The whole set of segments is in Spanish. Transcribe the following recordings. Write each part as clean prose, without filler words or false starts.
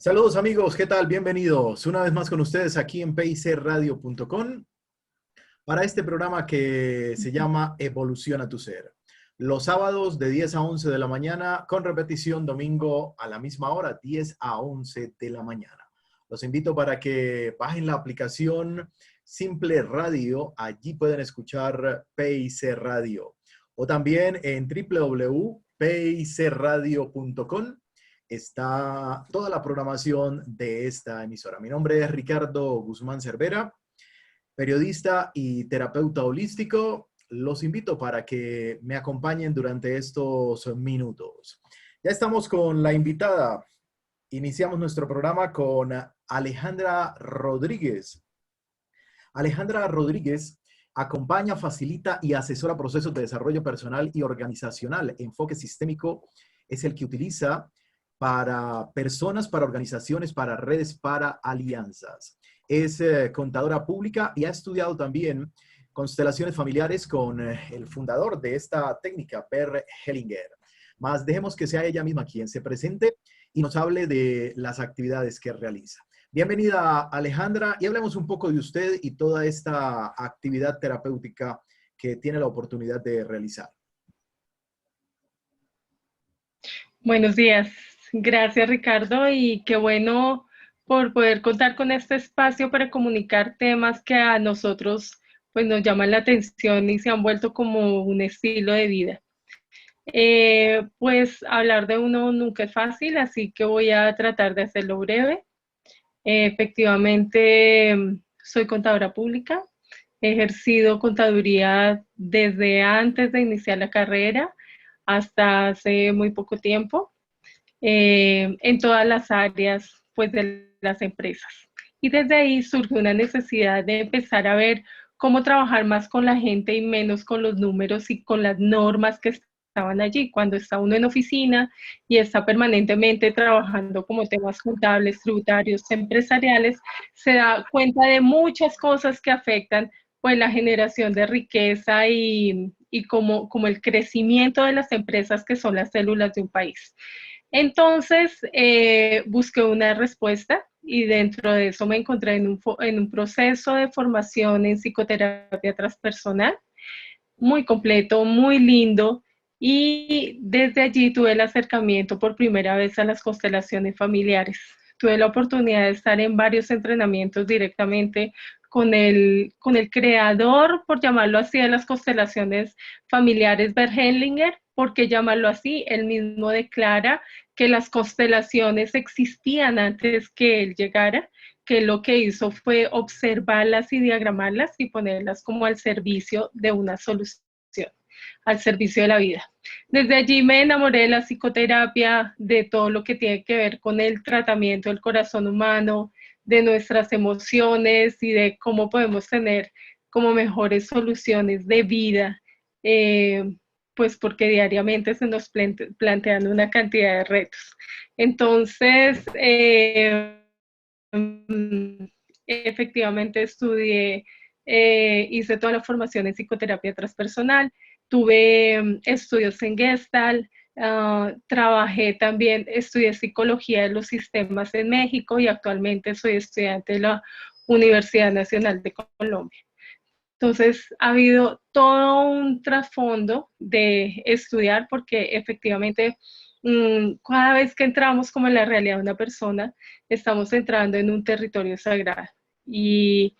Saludos amigos, ¿qué tal? Bienvenidos una vez más con ustedes aquí en picradio.com para este programa que se llama Evoluciona tu Ser. Los sábados de 10 a 11 de la mañana con repetición domingo a la misma hora, 10 a 11 de la mañana. Los invito para que bajen la aplicación Simple Radio, allí pueden escuchar PIC Radio o también en www.picradio.com está toda la programación de esta emisora. Mi nombre es Ricardo Guzmán Cervera, periodista y terapeuta holístico. Los invito para que me acompañen durante estos minutos. Ya estamos con la invitada. Iniciamos nuestro programa con Alejandra Rodríguez. Alejandra Rodríguez acompaña, facilita y asesora procesos de desarrollo personal y organizacional. Enfoque sistémico es el que utiliza para personas, para organizaciones, para redes, para alianzas. Es contadora pública y ha estudiado también constelaciones familiares con el fundador de esta técnica, Per Hellinger. Más dejemos que sea ella misma quien se presente y nos hable de las actividades que realiza. Bienvenida, Alejandra, y hablemos un poco de usted y toda esta actividad terapéutica que tiene la oportunidad de realizar. Buenos días. Gracias, Ricardo, y qué bueno por poder contar con este espacio para comunicar temas que a nosotros pues, nos llaman la atención y se han vuelto como un estilo de vida. Pues hablar de uno nunca es fácil, así que voy a tratar de hacerlo breve. Efectivamente, soy contadora pública, he ejercido contaduría desde antes de iniciar la carrera hasta hace muy poco tiempo. En todas las áreas pues, de las empresas. Y desde ahí surgió una necesidad de empezar a ver cómo trabajar más con la gente y menos con los números y con las normas que estaban allí. Cuando está uno en oficina y está permanentemente trabajando como temas contables, tributarios, empresariales, se da cuenta de muchas cosas que afectan pues, la generación de riqueza y como el crecimiento de las empresas que son las células de un país. Entonces, busqué una respuesta y dentro de eso me encontré en un proceso de formación en psicoterapia transpersonal, muy completo, muy lindo, y desde allí tuve el acercamiento por primera vez a las constelaciones familiares. Tuve la oportunidad de estar en varios entrenamientos directamente con el creador, por llamarlo así, de las constelaciones familiares, Bert Hellinger. ¿Por qué llamarlo así? Él mismo declara que las constelaciones existían antes que él llegara, que lo que hizo fue observarlas y diagramarlas y ponerlas como al servicio de una solución, al servicio de la vida. Desde allí me enamoré de la psicoterapia, de todo lo que tiene que ver con el tratamiento del corazón humano, de nuestras emociones y de cómo podemos tener como mejores soluciones de vida, pues porque diariamente se nos plantean una cantidad de retos. Entonces, efectivamente estudié, hice toda la formación en psicoterapia transpersonal, tuve estudios en Gestalt, trabajé también, estudié psicología de los sistemas en México y actualmente soy estudiante de la Universidad Nacional de Colombia. Entonces, ha habido todo un trasfondo de estudiar porque efectivamente cada vez que entramos como en la realidad de una persona, estamos entrando en un territorio sagrado y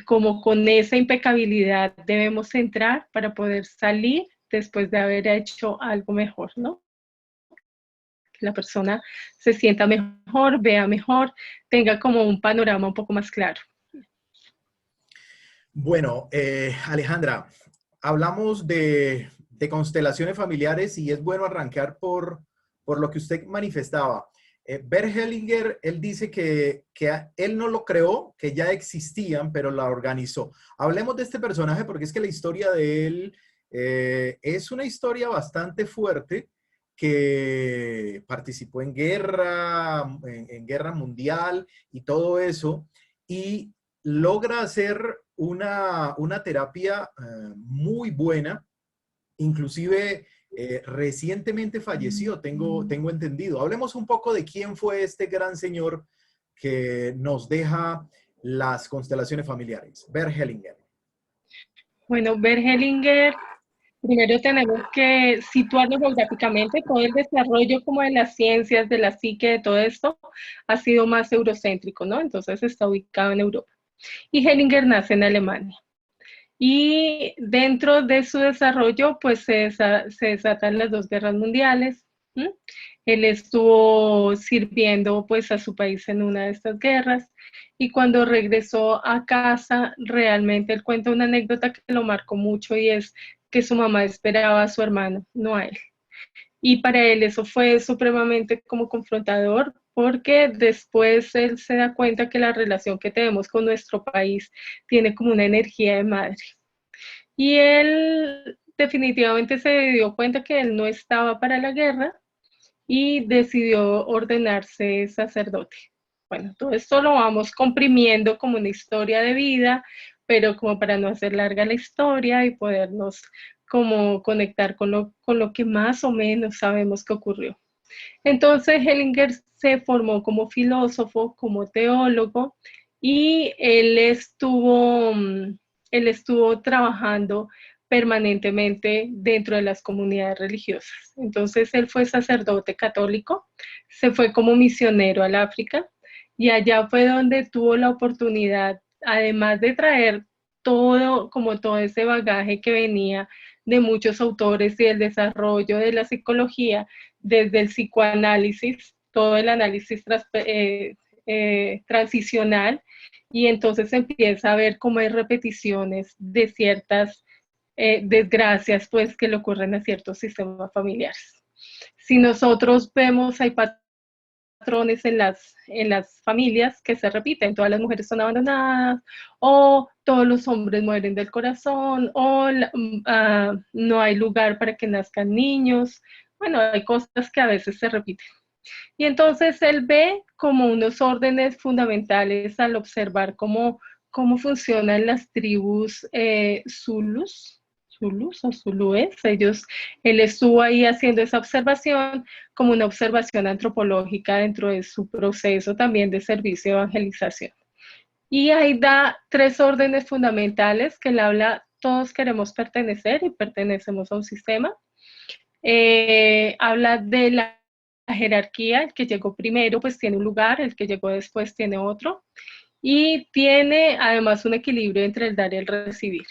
como con esa impecabilidad debemos entrar para poder salir después de haber hecho algo mejor, ¿no? Que la persona se sienta mejor, vea mejor, tenga como un panorama un poco más claro. Bueno, Alejandra, hablamos de constelaciones familiares y es bueno arrancar por lo que usted manifestaba. Bert Hellinger, él dice que él no lo creó, que ya existían, pero la organizó. Hablemos de este personaje porque es que la historia de él es una historia bastante fuerte, que participó en guerra mundial y todo eso, y logra hacer una terapia muy buena, inclusive recientemente falleció, tengo entendido. Hablemos un poco de quién fue este gran señor que nos deja las constelaciones familiares, Bert Hellinger. Bueno, Bert Hellinger, primero tenemos que situarlo geográficamente. Todo el desarrollo como de las ciencias, de la psique, de todo esto, ha sido más eurocéntrico, ¿no? Entonces está ubicado en Europa. Y Hellinger nace en Alemania. Y dentro de su desarrollo, pues se desatan las dos guerras mundiales. ¿Mm? Él estuvo sirviendo pues a su país en una de estas guerras y cuando regresó a casa, realmente él cuenta una anécdota que lo marcó mucho y es que su mamá esperaba a su hermano, no a él. Y para él eso fue supremamente como confrontador porque después él se da cuenta que la relación que tenemos con nuestro país tiene como una energía de madre. Y él definitivamente se dio cuenta que él no estaba para la guerra y decidió ordenarse sacerdote. Bueno, todo esto lo vamos comprimiendo como una historia de vida, pero como para no hacer larga la historia y podernos como conectar con lo que más o menos sabemos que ocurrió. Entonces Hellinger se formó como filósofo, como teólogo, y él estuvo trabajando permanentemente dentro de las comunidades religiosas. Entonces él fue sacerdote católico, se fue como misionero al África y allá fue donde tuvo la oportunidad, además de traer todo ese bagaje que venía de muchos autores y el desarrollo de la psicología, desde el psicoanálisis, todo el análisis transicional, y entonces empieza a ver cómo hay repeticiones de ciertas desgracias pues, que le ocurren a ciertos sistemas familiares. Si nosotros vemos, hay patrones en las familias que se repiten, todas las mujeres son abandonadas, o todos los hombres mueren del corazón, o no hay lugar para que nazcan niños. Bueno, hay cosas que a veces se repiten. Y entonces él ve como unos órdenes fundamentales al observar cómo funcionan las tribus Zulus o Zulúes. Él estuvo ahí haciendo esa observación como una observación antropológica dentro de su proceso también de servicio de evangelización. Y ahí da 3 órdenes fundamentales que él habla, todos queremos pertenecer y pertenecemos a un sistema. Habla de la jerarquía, el que llegó primero pues tiene un lugar, el que llegó después tiene otro, y tiene además un equilibrio entre el dar y el recibir.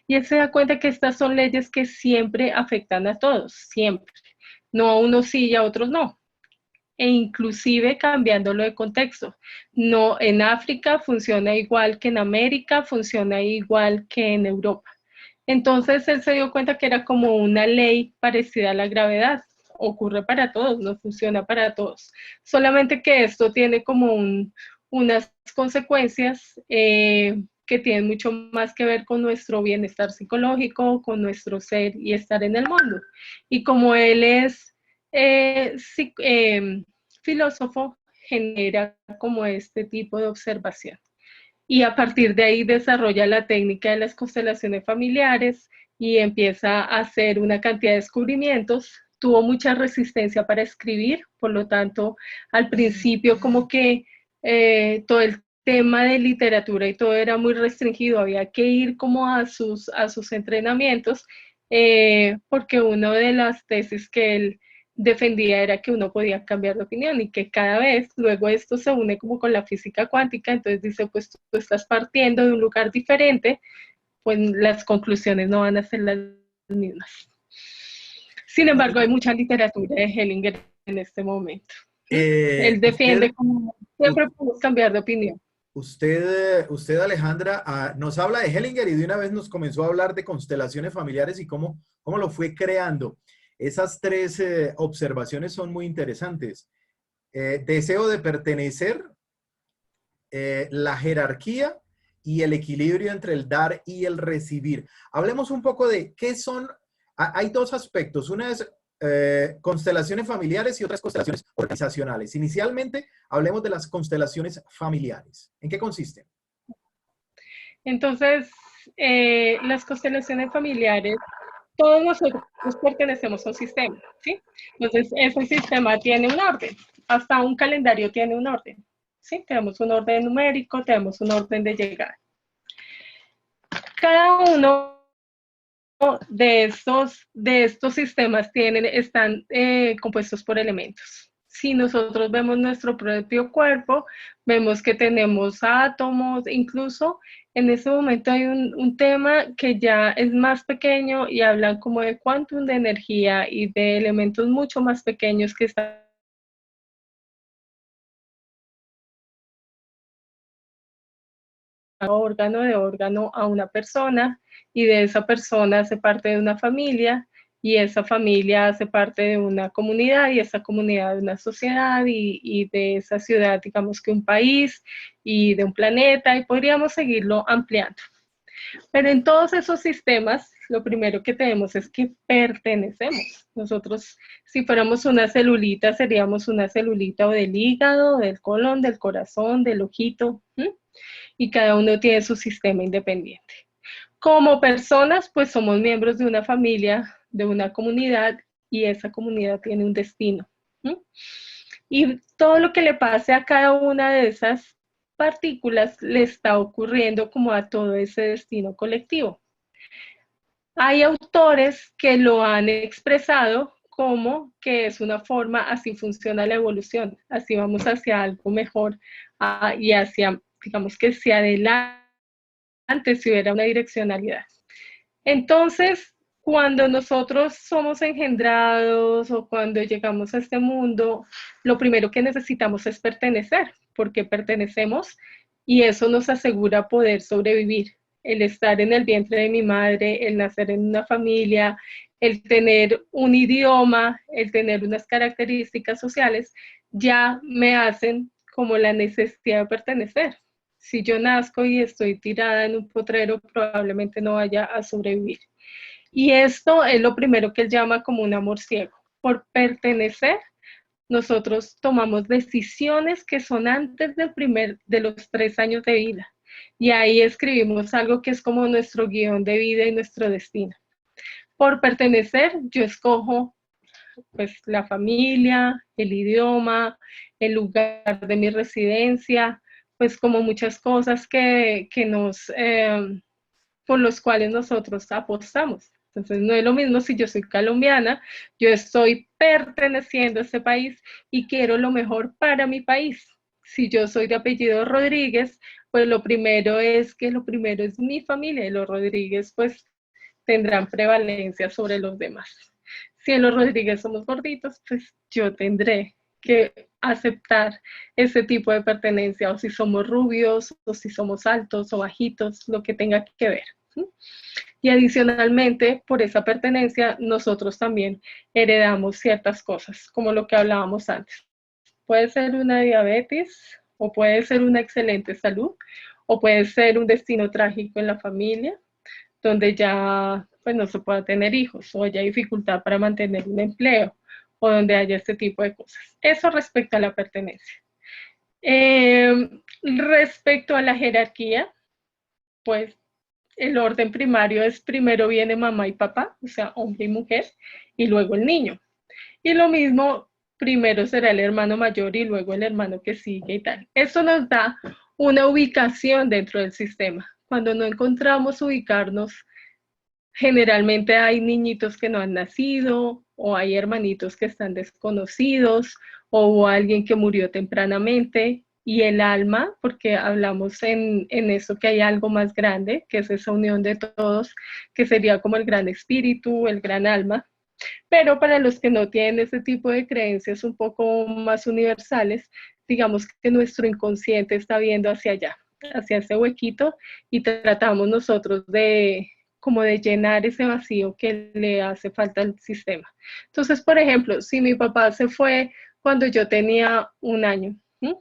Y él se da cuenta que estas son leyes que siempre afectan a todos, siempre. No a unos sí y a otros no. E inclusive cambiándolo de contexto. No, en África funciona igual que en América, funciona igual que en Europa. Entonces él se dio cuenta que era como una ley parecida a la gravedad. Ocurre para todos, no funciona para todos. Solamente que esto tiene como unas consecuencias que tienen mucho más que ver con nuestro bienestar psicológico, con nuestro ser y estar en el mundo. Y como él es filósofo, genera como este tipo de observación. Y a partir de ahí desarrolla la técnica de las constelaciones familiares y empieza a hacer una cantidad de descubrimientos. Tuvo mucha resistencia para escribir, por lo tanto, al principio como que todo el tema de literatura y todo era muy restringido, había que ir como a sus entrenamientos, porque una de las tesis que él defendía era que uno podía cambiar de opinión y que cada vez, luego esto se une como con la física cuántica, entonces dice, pues tú estás partiendo de un lugar diferente, pues las conclusiones no van a ser las mismas. Sin embargo, hay mucha literatura de Hellinger en este momento. Él defiende como siempre podemos cambiar de opinión. Usted, Alejandra, nos habla de Hellinger y de una vez nos comenzó a hablar de constelaciones familiares y cómo lo fue creando. Esas 3 observaciones son muy interesantes. Deseo de pertenecer, la jerarquía y el equilibrio entre el dar y el recibir. Hablemos un poco de qué son. Hay 2 aspectos. Una es constelaciones familiares y otras constelaciones organizacionales. Inicialmente, hablemos de las constelaciones familiares. ¿En qué consisten? Entonces, las constelaciones familiares todos nosotros pertenecemos a un sistema, ¿sí? Entonces, ese sistema tiene un orden, hasta un calendario tiene un orden, ¿sí? Tenemos un orden numérico, tenemos un orden de llegada. Cada uno de estos sistemas están compuestos por elementos. Si nosotros vemos nuestro propio cuerpo, vemos que tenemos átomos, incluso en este momento hay un tema que ya es más pequeño y hablan como de quantum de energía y de elementos mucho más pequeños que están órgano de órgano a una persona y de esa persona hace parte de una familia y esa familia hace parte de una comunidad y esa comunidad de una sociedad y de esa ciudad, digamos que un país y de un planeta y podríamos seguirlo ampliando. Pero en todos esos sistemas, lo primero que tenemos es que pertenecemos. Nosotros, si fuéramos una celulita, seríamos una celulita o del hígado, del colon, del corazón, del ojito, ¿sí? Y cada uno tiene su sistema independiente. Como personas, pues somos miembros de una familia, de una comunidad, y esa comunidad tiene un destino. ¿Sí? Y todo lo que le pase a cada una de esas partículas le está ocurriendo como a todo ese destino colectivo. Hay autores que lo han expresado como que es una forma, así funciona la evolución, así vamos hacia algo mejor y hacia, digamos que hacia adelante si hubiera una direccionalidad. Entonces, cuando nosotros somos engendrados o cuando llegamos a este mundo, lo primero que necesitamos es pertenecer, porque pertenecemos y eso nos asegura poder sobrevivir. El estar en el vientre de mi madre, el nacer en una familia, el tener un idioma, el tener unas características sociales, ya me hacen como la necesidad de pertenecer. Si yo nazco y estoy tirada en un potrero, probablemente no vaya a sobrevivir. Y esto es lo primero que él llama como un amor ciego. Por pertenecer, nosotros tomamos decisiones que son antes de los 3 años de vida. Y ahí escribimos algo que es como nuestro guión de vida y nuestro destino. Por pertenecer, yo escojo pues la familia, el idioma, el lugar de mi residencia, pues como muchas cosas por los cuales nosotros apostamos. Entonces no es lo mismo si yo soy colombiana, yo estoy perteneciendo a este país y quiero lo mejor para mi país. Si yo soy de apellido Rodríguez, pues lo primero es mi familia y los Rodríguez pues tendrán prevalencia sobre los demás. Si en los Rodríguez somos gorditos, pues yo tendré que aceptar ese tipo de pertenencia, o si somos rubios, o si somos altos o bajitos, lo que tenga que ver. ¿Sí? Y adicionalmente, por esa pertenencia, nosotros también heredamos ciertas cosas, como lo que hablábamos antes. Puede ser una diabetes, o puede ser una excelente salud, o puede ser un destino trágico en la familia, donde ya pues, no se pueda tener hijos o haya dificultad para mantener un empleo o donde haya este tipo de cosas. Eso respecto a la pertenencia. Respecto a la jerarquía, pues el orden primario es primero viene mamá y papá, o sea, hombre y mujer, y luego el niño. Y lo mismo, primero será el hermano mayor y luego el hermano que sigue y tal. Eso nos da una ubicación dentro del sistema. Cuando no encontramos ubicarnos, generalmente hay niñitos que no han nacido o hay hermanitos que están desconocidos o hubo alguien que murió tempranamente y el alma, porque hablamos en eso que hay algo más grande, que es esa unión de todos, que sería como el gran espíritu, el gran alma. Pero para los que no tienen ese tipo de creencias un poco más universales, digamos que nuestro inconsciente está viendo hacia allá, hacia ese huequito y tratamos nosotros como de llenar ese vacío que le hace falta al sistema. Entonces, por ejemplo, si mi papá se fue cuando yo tenía 1 año, ¿sí?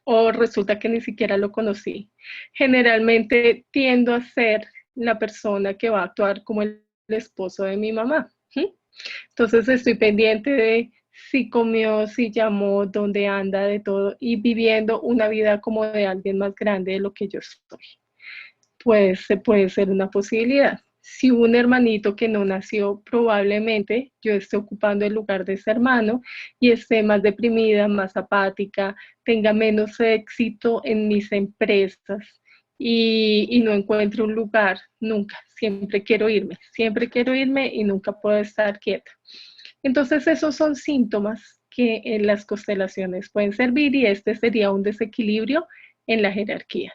O resulta que ni siquiera lo conocí, generalmente tiendo a ser la persona que va a actuar como el esposo de mi mamá. ¿Sí? Entonces estoy pendiente de si comió, si llamó, dónde anda, de todo, y viviendo una vida como de alguien más grande de lo que yo soy. Pues puede ser una posibilidad. Si hubo un hermanito que no nació, probablemente yo esté ocupando el lugar de ese hermano y esté más deprimida, más apática, tenga menos éxito en mis empresas y no encuentre un lugar nunca. Siempre quiero irme y nunca puedo estar quieta. Entonces esos son síntomas que en las constelaciones pueden servir y este sería un desequilibrio en la jerarquía.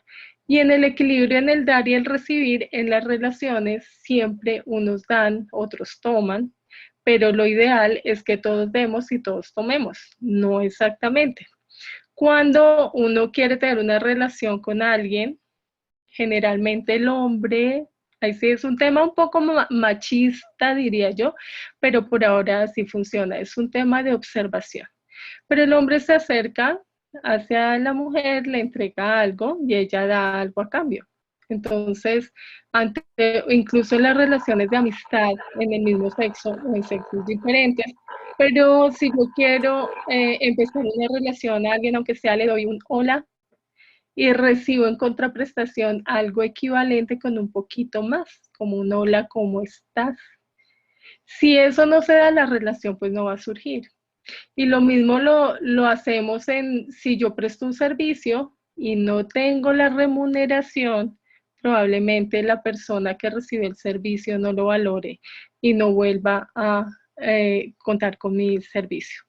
Y en el equilibrio, en el dar y el recibir, en las relaciones, siempre unos dan, otros toman, pero lo ideal es que todos demos y todos tomemos, no exactamente. Cuando uno quiere tener una relación con alguien, generalmente el hombre, ahí sí es un tema un poco machista, diría yo, pero por ahora sí funciona, es un tema de observación. Pero el hombre se acerca hacia la mujer, le entrega algo y ella da algo a cambio. Entonces, incluso en las relaciones de amistad en el mismo sexo o en sexos diferentes, pero si yo quiero empezar una relación a alguien, aunque sea le doy un hola y recibo en contraprestación algo equivalente con un poquito más, como un hola, ¿cómo estás? Si eso no se da, la relación pues no va a surgir. Y lo mismo lo hacemos si yo presto un servicio y no tengo la remuneración, probablemente la persona que recibe el servicio no lo valore y no vuelva a contar con mi servicio.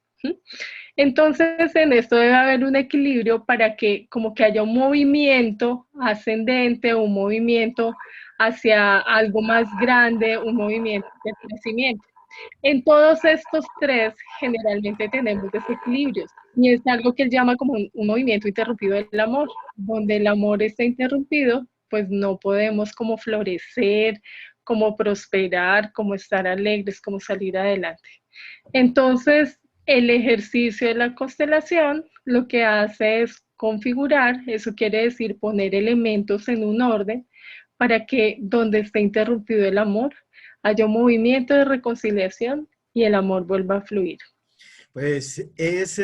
Entonces, en esto debe haber un equilibrio para que como que haya un movimiento ascendente, un movimiento hacia algo más grande, un movimiento de crecimiento. En todos estos tres generalmente tenemos desequilibrios y es algo que él llama como un movimiento interrumpido del amor. Donde el amor está interrumpido, pues no podemos como florecer, como prosperar, como estar alegres, como salir adelante. Entonces, el ejercicio de la constelación lo que hace es configurar, eso quiere decir poner elementos en un orden para que donde esté interrumpido el amor haya un movimiento de reconciliación y el amor vuelva a fluir. Pues es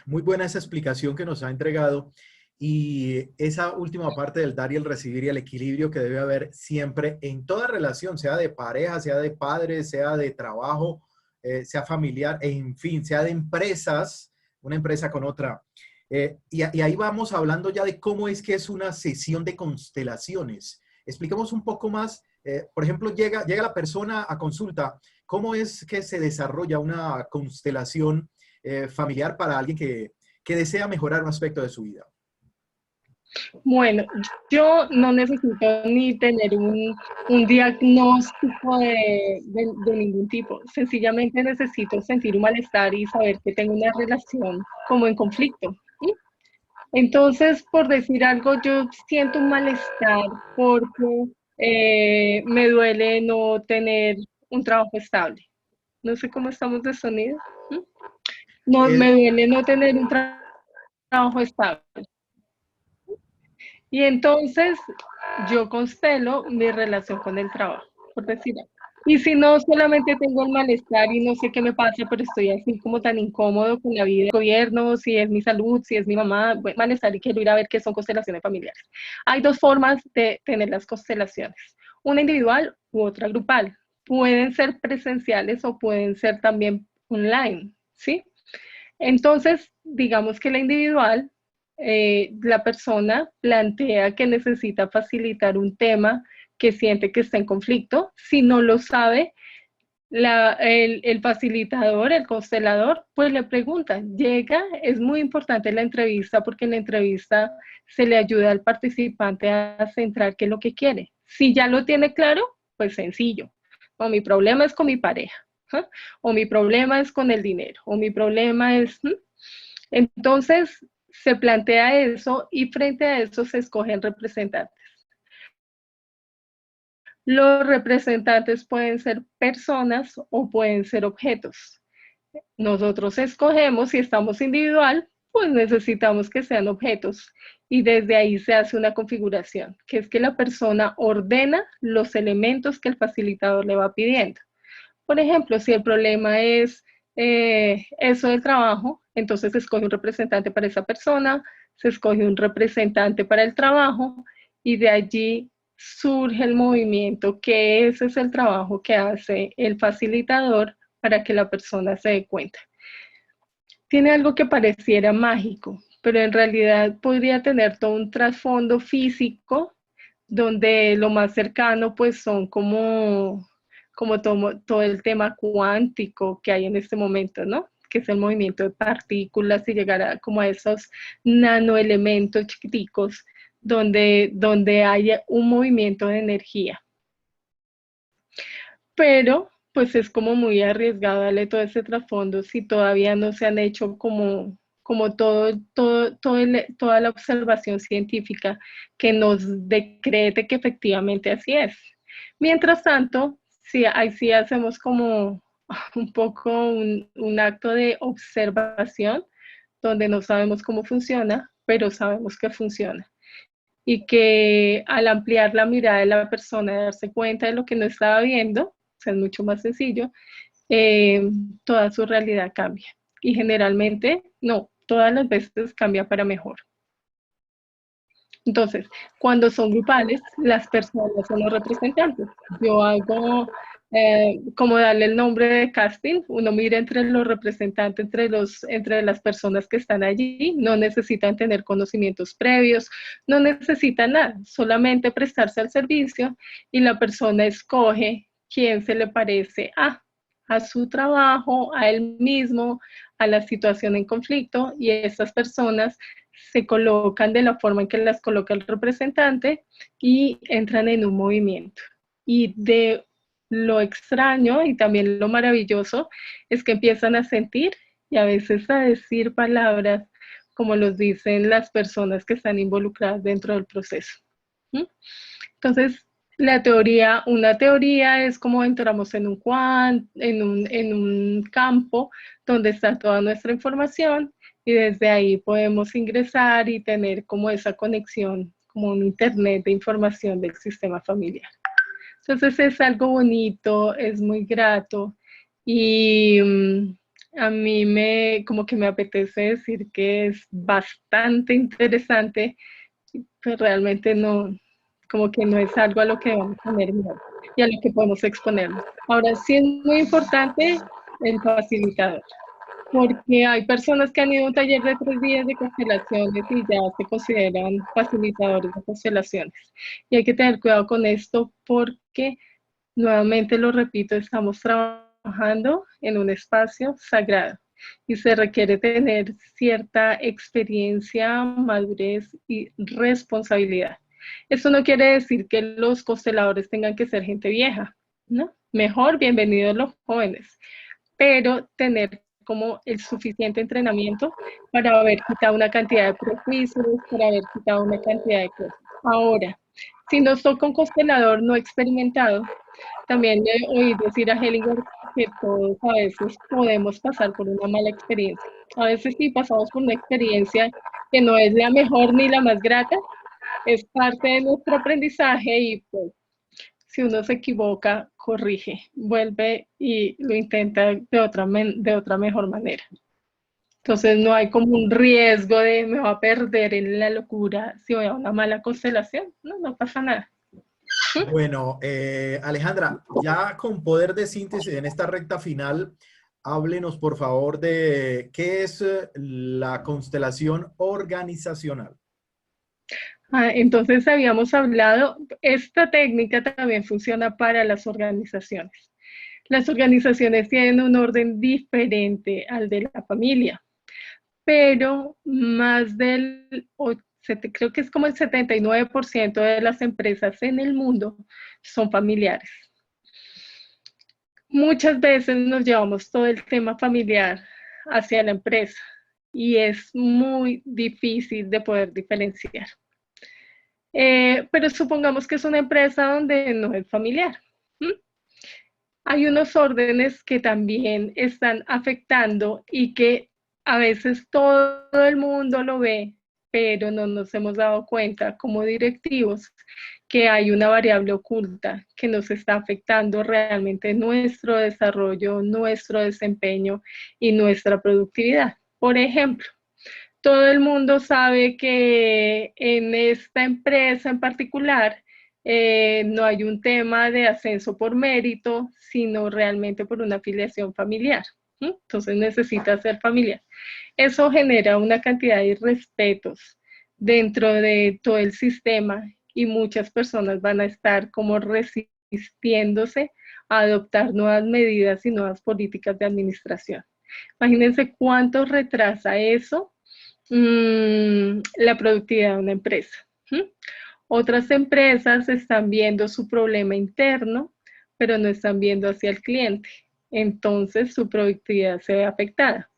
muy buena esa explicación que nos ha entregado y esa última parte del dar y el recibir y el equilibrio que debe haber siempre en toda relación, sea de pareja, sea de padres, sea de trabajo, sea familiar, en fin, sea de empresas, una empresa con otra. Y ahí vamos hablando ya de cómo es que es una sesión de constelaciones. Expliquemos un poco más. Por ejemplo, llega la persona a consulta. ¿Cómo es que se desarrolla una constelación familiar para alguien que desea mejorar un aspecto de su vida? Bueno, yo no necesito ni tener un diagnóstico de ningún tipo. Sencillamente necesito sentir un malestar y saber que tengo una relación como en conflicto. ¿Sí? Entonces, por decir algo, yo siento un malestar porque me duele no tener un trabajo estable. No sé cómo estamos de sonido. ¿Mm? No, Eh, me duele no tener un trabajo estable. Y entonces yo constelo mi relación con el trabajo, por decir algo. Y si no, solamente tengo el malestar y no sé qué me pasa, pero estoy así como tan incómodo con la vida del gobierno, si es mi salud, si es mi mamá, bueno, malestar y quiero ir a ver qué son constelaciones familiares. Hay dos formas de tener las constelaciones, una individual u otra grupal. Pueden ser presenciales o pueden ser también online, ¿sí? Entonces, digamos que la individual, la persona plantea que necesita facilitar un tema que siente que está en conflicto. Si no lo sabe, el facilitador, el constelador, pues le pregunta, llega, es muy importante la entrevista porque en la entrevista se le ayuda al participante a centrar qué es lo que quiere. Si ya lo tiene claro, pues sencillo. No, mi problema es con mi pareja, ¿eh? O mi problema es con el dinero, o mi problema es... Entonces, se plantea eso y frente a eso se escogen representantes. Los representantes pueden ser personas o pueden ser objetos. Nosotros escogemos, si estamos individual, pues necesitamos que sean objetos y desde ahí se hace una configuración, que es que la persona ordena los elementos que el facilitador le va pidiendo. Por ejemplo, si el problema es eso del trabajo, entonces se escoge un representante para esa persona, se escoge un representante para el trabajo y de allí surge el movimiento, que ese es el trabajo que hace el facilitador para que la persona se dé cuenta. Tiene algo que pareciera mágico, pero en realidad podría tener todo un trasfondo físico donde lo más cercano pues son como todo el tema cuántico que hay en este momento, ¿no? Que es el movimiento de partículas y llegar a como a esos nanoelementos chiquiticos donde haya un movimiento de energía. Pero pues es como muy arriesgado darle todo ese trasfondo si todavía no se han hecho como toda la observación científica que nos decrete que efectivamente así es. Mientras tanto, sí, ahí sí hacemos como un poco un acto de observación donde no sabemos cómo funciona, pero sabemos que funciona. Y que al ampliar la mirada de la persona, de darse cuenta de lo que no estaba viendo, o sea, es mucho más sencillo, toda su realidad cambia. Y generalmente, no, todas las veces cambia para mejor. Entonces, cuando son grupales, las personas son los representantes. Yo hago como darle el nombre de casting, uno mira entre los representantes, entre las personas que están allí, no necesitan tener conocimientos previos, no necesitan nada, solamente prestarse al servicio y la persona escoge quién se le parece a su trabajo, a él mismo, a la situación en conflicto, y estas personas se colocan de la forma en que las coloca el representante y entran en un movimiento. Y de lo extraño y también lo maravilloso es que empiezan a sentir y a veces a decir palabras como los dicen las personas que están involucradas dentro del proceso. Entonces, una teoría es como entramos en un campo donde está toda nuestra información y desde ahí podemos ingresar y tener como esa conexión, como un internet de información del sistema familiar. Entonces es algo bonito, es muy grato y a mí como que me apetece decir que es bastante interesante, pero realmente no, como que no es algo a lo que debemos tener miedo y a lo que podemos exponernos. Ahora sí es muy importante el facilitador, porque hay personas que han ido a un taller de 3 días de constelaciones y ya se consideran facilitadores de constelaciones. Y hay que tener cuidado con esto porque, nuevamente lo repito, estamos trabajando en un espacio sagrado y se requiere tener cierta experiencia, madurez y responsabilidad. Esto no quiere decir que los consteladores tengan que ser gente vieja, ¿no? Mejor, bienvenidos los jóvenes, pero tener como el suficiente entrenamiento para haber quitado una cantidad de prejuicios, para haber quitado una cantidad de cosas. Ahora, si nos toca un constelador no experimentado, también oí decir a Hellinger que todos a veces podemos pasar por una mala experiencia. A veces sí pasamos por una experiencia que no es la mejor ni la más grata, es parte de nuestro aprendizaje y pues si uno se equivoca, corrige, vuelve y lo intenta de otra mejor manera. Entonces no hay como un riesgo de me va a perder en la locura si voy a una mala constelación. No, no pasa nada. Bueno, Alejandra, ya con poder de síntesis en esta recta final, háblenos por favor de qué es la constelación organizacional. Entonces habíamos hablado, esta técnica también funciona para las organizaciones. Las organizaciones tienen un orden diferente al de la familia, pero más creo que es como el 79% de las empresas en el mundo son familiares. Muchas veces nos llevamos todo el tema familiar hacia la empresa y es muy difícil de poder diferenciar. Pero supongamos que es una empresa donde no es familiar. Hay unos órdenes que también están afectando y que a veces todo el mundo lo ve, pero no nos hemos dado cuenta como directivos que hay una variable oculta que nos está afectando realmente nuestro desarrollo, nuestro desempeño y nuestra productividad. Por ejemplo, todo el mundo sabe que en esta empresa en particular no hay un tema de ascenso por mérito, sino realmente por una afiliación familiar. Entonces necesita ser familiar. Eso genera una cantidad de irrespetos dentro de todo el sistema y muchas personas van a estar como resistiéndose a adoptar nuevas medidas y nuevas políticas de administración. Imagínense cuánto retrasa eso la productividad de una empresa. Otras empresas están viendo su problema interno, pero no están viendo hacia el cliente. Entonces su productividad se ve afectada.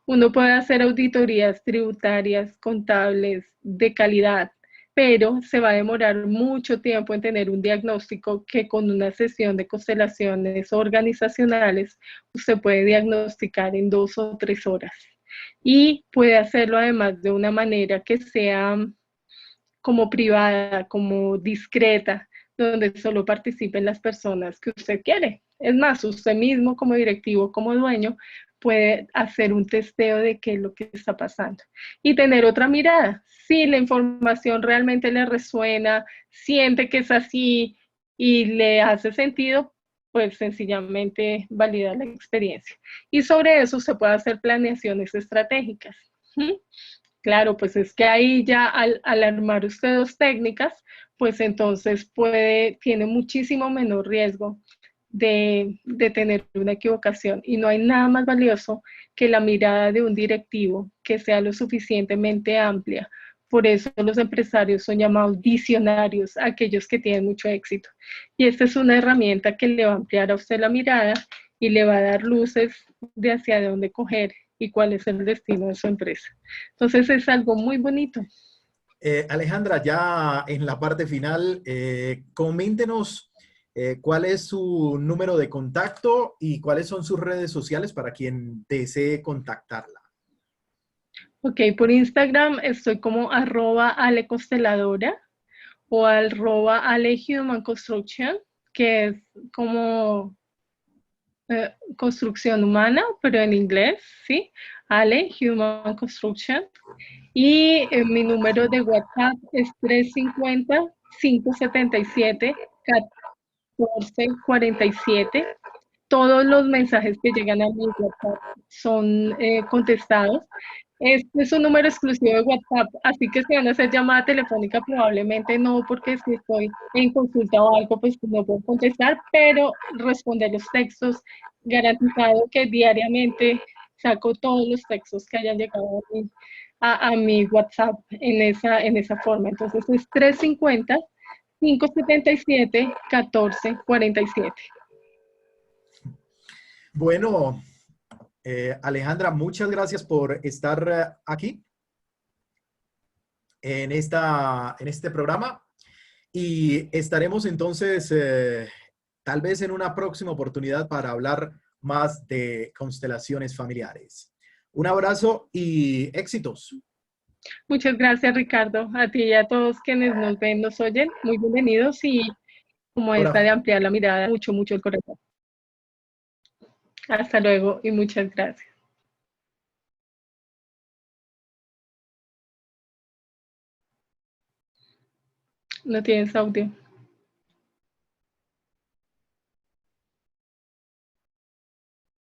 Uno puede hacer auditorías tributarias, contables, de calidad, pero se va a demorar mucho tiempo en tener un diagnóstico que con una sesión de constelaciones organizacionales usted puede diagnosticar en 2 o 3 horas. Y puede hacerlo además de una manera que sea como privada, como discreta, donde solo participen las personas que usted quiere. Es más, usted mismo como directivo, como dueño, puede hacer un testeo de qué es lo que está pasando y tener otra mirada. Si la información realmente le resuena, siente que es así y le hace sentido, pues sencillamente valida la experiencia. Y sobre eso se puede hacer planeaciones estratégicas. Claro, pues es que ahí ya al armar usted 2 técnicas, pues entonces tiene muchísimo menor riesgo de tener una equivocación. Y no hay nada más valioso que la mirada de un directivo que sea lo suficientemente amplia. Por eso los empresarios son llamados visionarios, aquellos que tienen mucho éxito. Y esta es una herramienta que le va a ampliar a usted la mirada y le va a dar luces de hacia dónde coger y cuál es el destino de su empresa. Entonces es algo muy bonito. Alejandra, ya en la parte final, coméntenos cuál es su número de contacto y cuáles son sus redes sociales para quien desee contactarla. Ok, por Instagram estoy como @aleconsteladora o @alehumanconstruction, que es como construcción humana, pero en inglés, ¿sí? Ale Human Construction. Y mi número de WhatsApp es 350-577-1447. Todos los mensajes que llegan a mi WhatsApp son contestados. Este es un número exclusivo de WhatsApp, así que si van a hacer llamada telefónica, probablemente no, porque si estoy en consulta o algo, pues no puedo contestar, pero responder los textos, garantizado que diariamente saco todos los textos que hayan llegado a mi WhatsApp en esa forma. Entonces es 350-577-1447. Bueno, Alejandra, muchas gracias por estar aquí en este programa y estaremos entonces tal vez en una próxima oportunidad para hablar más de constelaciones familiares. Un abrazo y éxitos. Muchas gracias, Ricardo. A ti y a todos quienes nos ven, nos oyen, muy bienvenidos y como esta Ahora. de ampliar la mirada, mucho, mucho el corazón. Hasta luego y muchas gracias. No tienes audio.